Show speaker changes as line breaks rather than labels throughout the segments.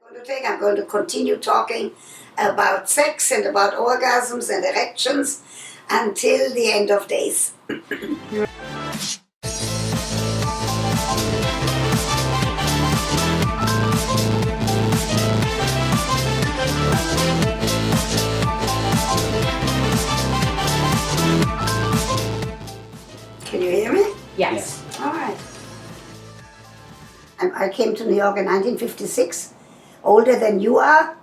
I'm going to continue talking about sex and about orgasms and erections until the end of days. Can you hear me?
Yes.
All right. I came to New York in 1956, older than you are.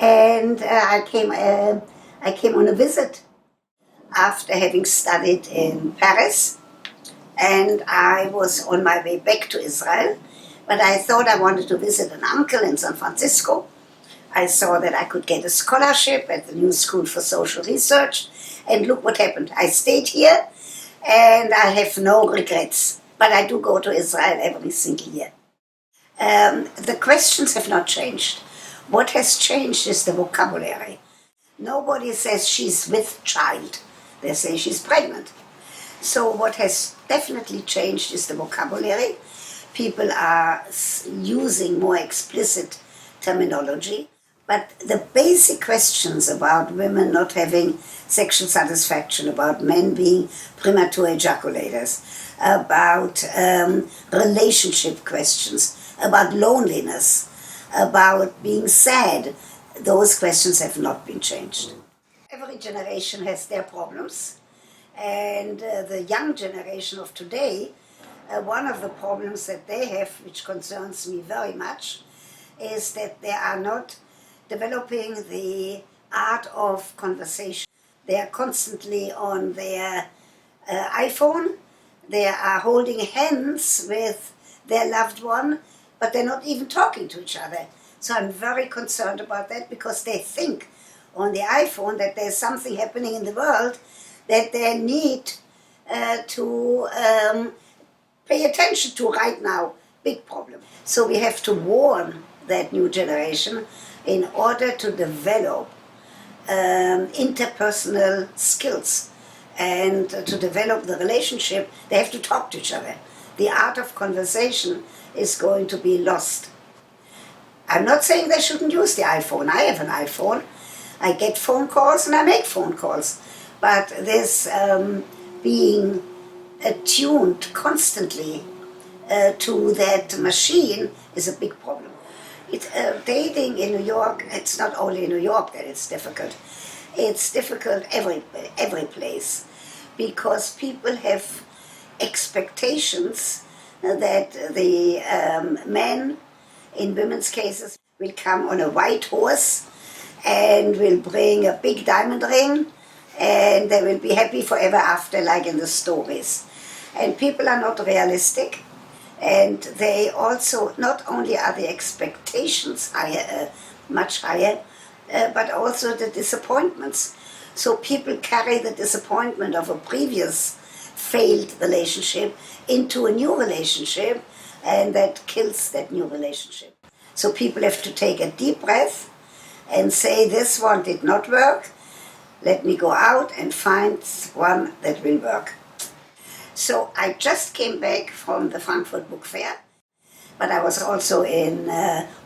And I came on a visit after having studied in Paris, and I was on my way back to Israel, but I thought I wanted to visit an uncle in San Francisco. I saw that I could get a scholarship at the New School for Social Research, and look what happened. I stayed here, and I have no regrets, but I do go to Israel every single year. The questions have not changed. What has changed is the vocabulary. Nobody says she's with child. They say she's pregnant. So what has definitely changed is the vocabulary. People are using more explicit terminology. But the basic questions about women not having sexual satisfaction, about men being premature ejaculators, about relationship questions, about loneliness, about being sad, those questions have not been changed. Every generation has their problems, and the young generation of today, one of the problems that they have, which concerns me very much, is that they are not developing the art of conversation. They are constantly on their iPhone, they are holding hands with their loved one, but they're not even talking to each other. So I'm very concerned about that, because they think on the iPhone that there's something happening in the world that they need to pay attention to right now. Big problem. So we have to warn that new generation in order to develop interpersonal skills and to develop the relationship. They have to talk to each other. The art of conversation is going to be lost. I'm not saying they shouldn't use the iPhone. I have an iPhone. I get phone calls and I make phone calls. But this being attuned constantly to that machine is a big problem. Dating in New York, it's not only in New York that it's difficult. It's difficult every place, because people have expectations that the men, in women's cases, will come on a white horse and will bring a big diamond ring, and they will be happy forever after, like in the stories. And people are not realistic, and they also, not only are the expectations higher, much higher, but also the disappointments. So people carry the disappointment of a previous failed relationship into a new relationship, and that kills that new relationship. So people have to take a deep breath and say, this one did not work, let me go out and find one that will work. So I just came back from the Frankfurt Book Fair, but I was also in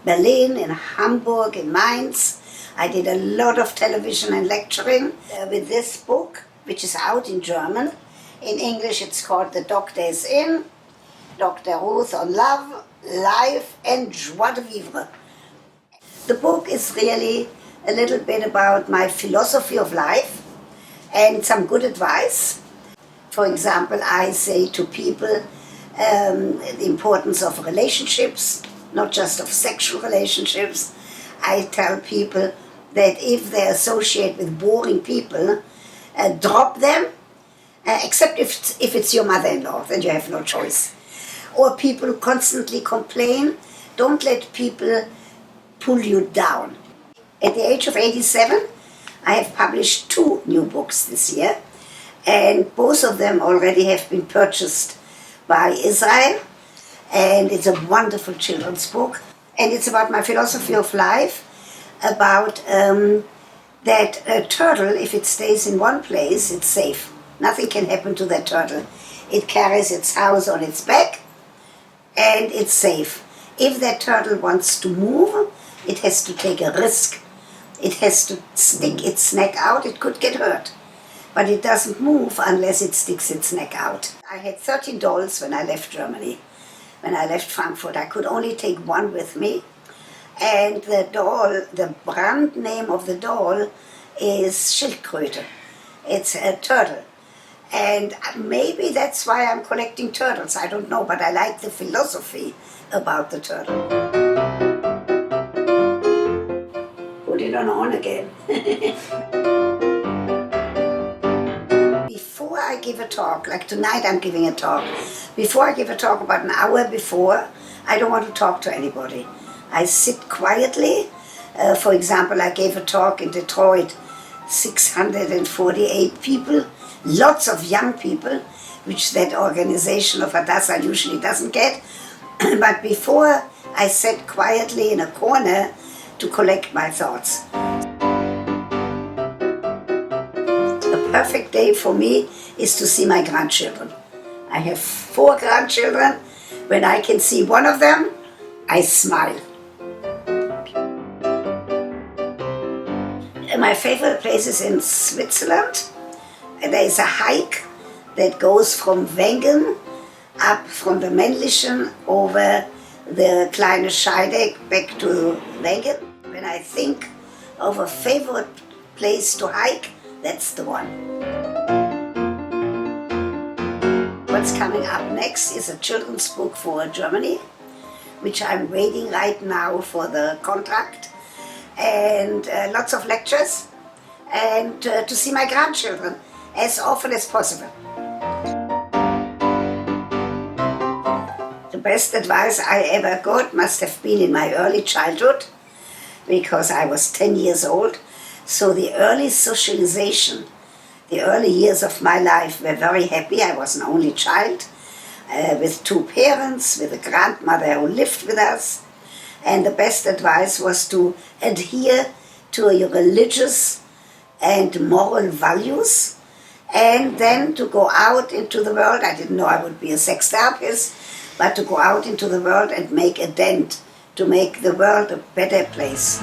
Berlin, in Hamburg, in Mainz. I did a lot of television and lecturing with this book, which is out in German. In English it's called The Doctor is In, Dr. Ruth on Love, Life and Joie de Vivre. The book is really a little bit about my philosophy of life and some good advice. For example, I say to people the importance of relationships, not just of sexual relationships. I tell people that if they associate with boring people, drop them, except if it's your mother-in-law, then you have no choice. Or people who constantly complain, don't let people pull you down. At the age of 87, I have published 2 new books this year, and both of them already have been purchased by Israel, and it's a wonderful children's book, and it's about my philosophy of life, about that a turtle, if it stays in one place, it's safe. Nothing can happen to that turtle. It carries its house on its back, and it's safe. If that turtle wants to move, it has to take a risk. It has to stick its neck out, it could get hurt. But it doesn't move unless it sticks its neck out. I had 13 dolls when I left Germany. When I left Frankfurt, I could only take one with me. And the doll, the brand name of the doll is Schildkröte. It's a turtle. And maybe that's why I'm collecting turtles. I don't know, but I like the philosophy about the turtle. Put it on again. Before I give a talk, like tonight I'm giving a talk, before I give a talk about an hour before, I don't want to talk to anybody. I sit quietly. For example, I gave a talk in Detroit, 648 people, lots of young people, which that organization of Hadassah usually doesn't get. But before, I sat quietly in a corner to collect my thoughts. A perfect day for me is to see my grandchildren. I have 4 grandchildren. When I can see one of them, I smile. My favorite place is in Switzerland. There is a hike that goes from Wengen up from the Männlichen over the Kleine Scheideck back to Wengen. When I think of a favorite place to hike, that's the one. What's coming up next is a children's book for Germany, which I'm waiting right now for the contract, and lots of lectures, and to see my grandchildren as often as possible. The best advice I ever got must have been in my early childhood, because I was 10 years old. So the early socialization, the early years of my life were very happy. I was an only child with 2 parents, with a grandmother who lived with us. And the best advice was to adhere to your religious and moral values, and then to go out into the world. I didn't know I would be a sex therapist, but to go out into the world and make a dent, to make the world a better place.